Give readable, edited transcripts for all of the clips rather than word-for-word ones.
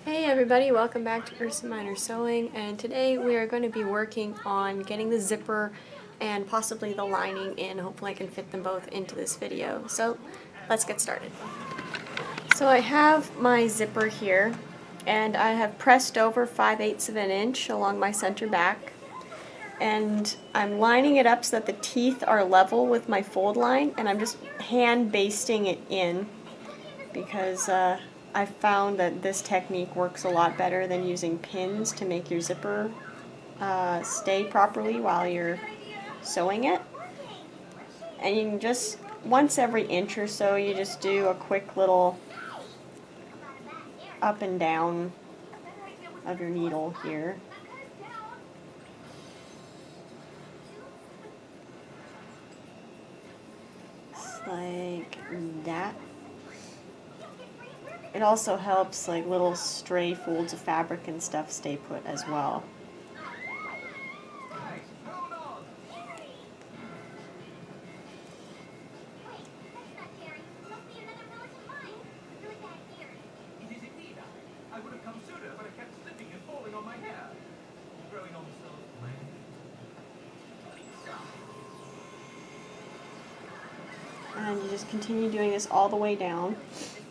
Hey everybody, welcome back to Ursa Minor Sewing, and today we are going to be working on getting the zipper and possibly the lining in. Hopefully I can fit them both into this video. So let's get started. So I have my zipper here, and I have pressed over 5/8 of an inch along my center back, and I'm lining it up so that the teeth are level with my fold line, and I'm just hand basting it in because I found that this technique works a lot better than using pins to make your zipper stay properly while you're sewing it. And you can just, once every inch or so, you just do a quick little up and down of your needle here. Just like that. It also helps like little stray folds of fabric and stuff stay put as well. And you just continue doing this all the way down.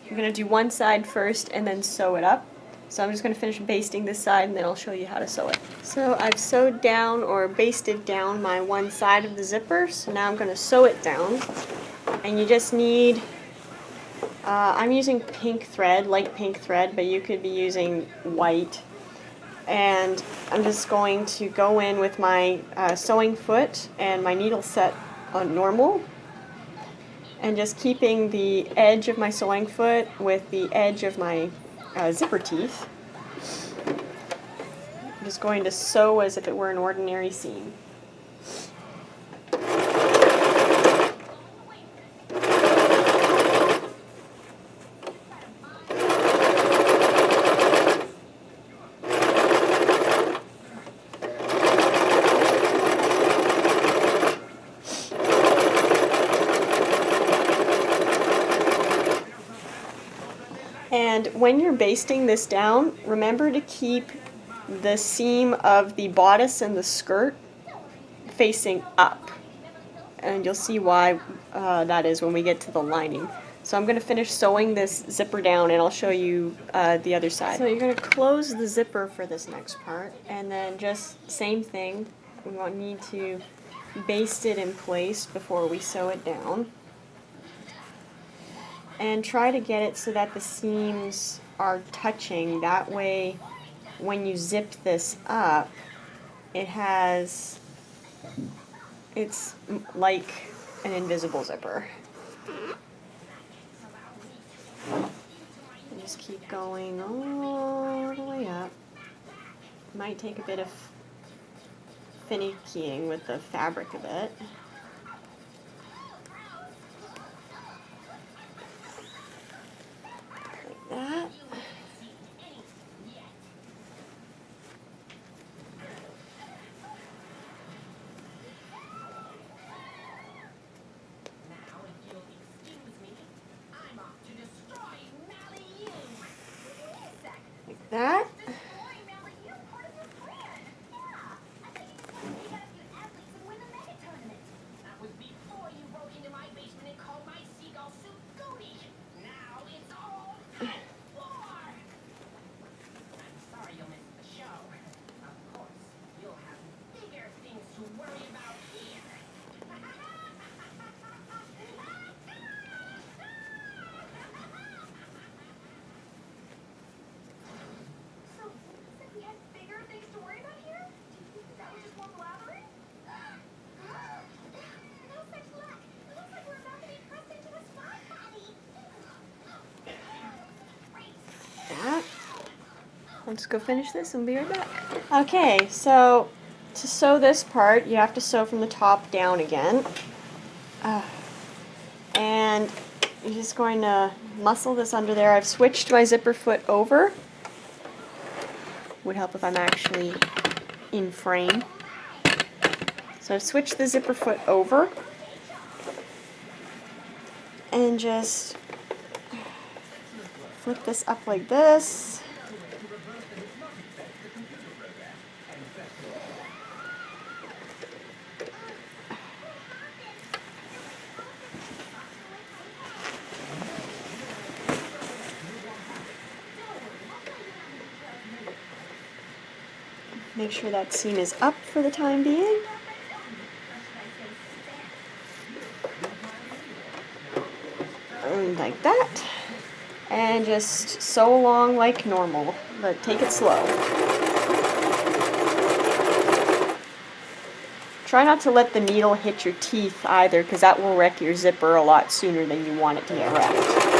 You're going to do one side first and then sew it up. So I'm just going to finish basting this side and then I'll show you how to sew it. So I've sewed down or basted down my one side of the zipper. So now I'm going to sew it down. And you just need, I'm using pink thread, light pink thread, but you could be using white. And I'm just going to go in with my sewing foot and my needle set on normal. And just keeping the edge of my sewing foot with the edge of my zipper teeth. I'm just going to sew as if it were an ordinary seam. And when you're basting this down, remember to keep the seam of the bodice and the skirt facing up. And you'll see why that is when we get to the lining. So I'm going to finish sewing this zipper down and I'll show you the other side. So you're going to close the zipper for this next part, and then just same thing. We won't need to baste it in place before we sew it down. And try to get it so that the seams are touching. That way, when you zip this up, it's like an invisible zipper. And just keep going all the way up. Might take a bit of finicking with the fabric a bit. That. Like that. I'll just go finish this and be right back. Okay, so to sew this part, you have to sew from the top down again. And you're just going to muscle this under there. I've switched my zipper foot over. Would help if I'm actually in frame. So I've switched the zipper foot over. And just flip this up like this. Make sure that seam is up for the time being. And like that. And just sew along like normal, but take it slow. Try not to let the needle hit your teeth either, because that will wreck your zipper a lot sooner than you want it to get wrecked.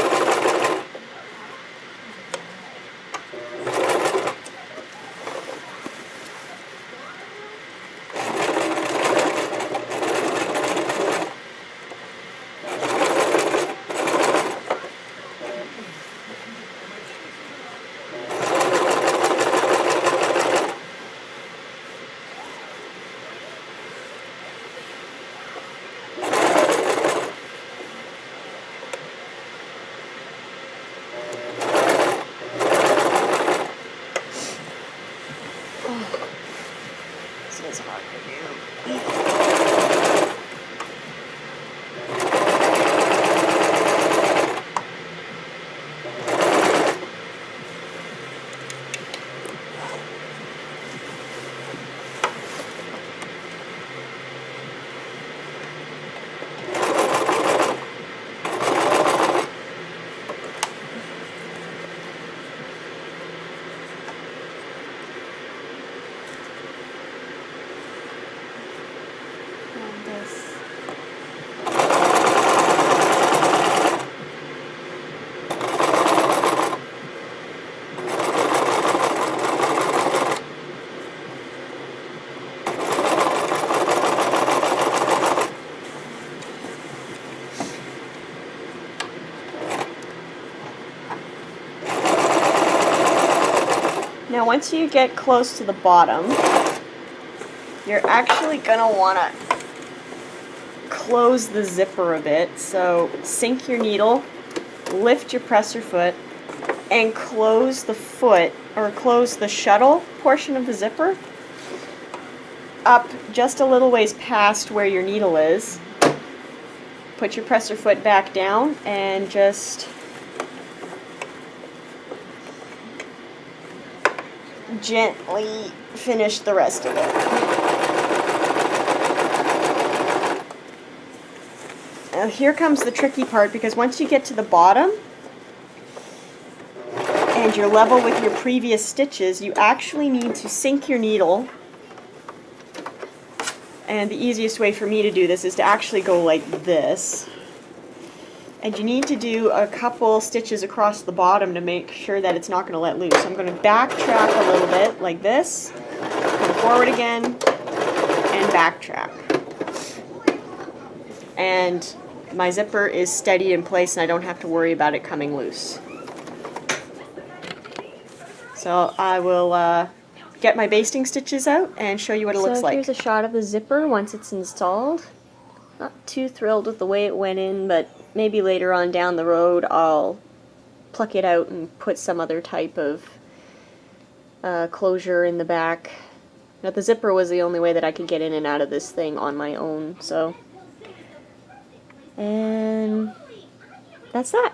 This is hard to do. Now once you get close to the bottom, you're actually going to want to close the zipper a bit. So sink your needle, lift your presser foot, and close the foot, or close the shuttle portion of the zipper up just a little ways past where your needle is. Put your presser foot back down and just gently finish the rest of it. Now here comes the tricky part, because once you get to the bottom and you're level with your previous stitches, you actually need to sink your needle. And the easiest way for me to do this is to actually go like this. And you need to do a couple stitches across the bottom to make sure that it's not going to let loose. So I'm going to backtrack a little bit like this, go forward again, and backtrack. And my zipper is steady in place and I don't have to worry about it coming loose. So I will get my basting stitches out and show you what it looks like. So here's a shot of the zipper once it's installed. Not too thrilled with the way it went in, but maybe later on down the road I'll pluck it out and put some other type of closure in the back. Now the zipper was the only way that I could get in and out of this thing on my own, so. And that's that.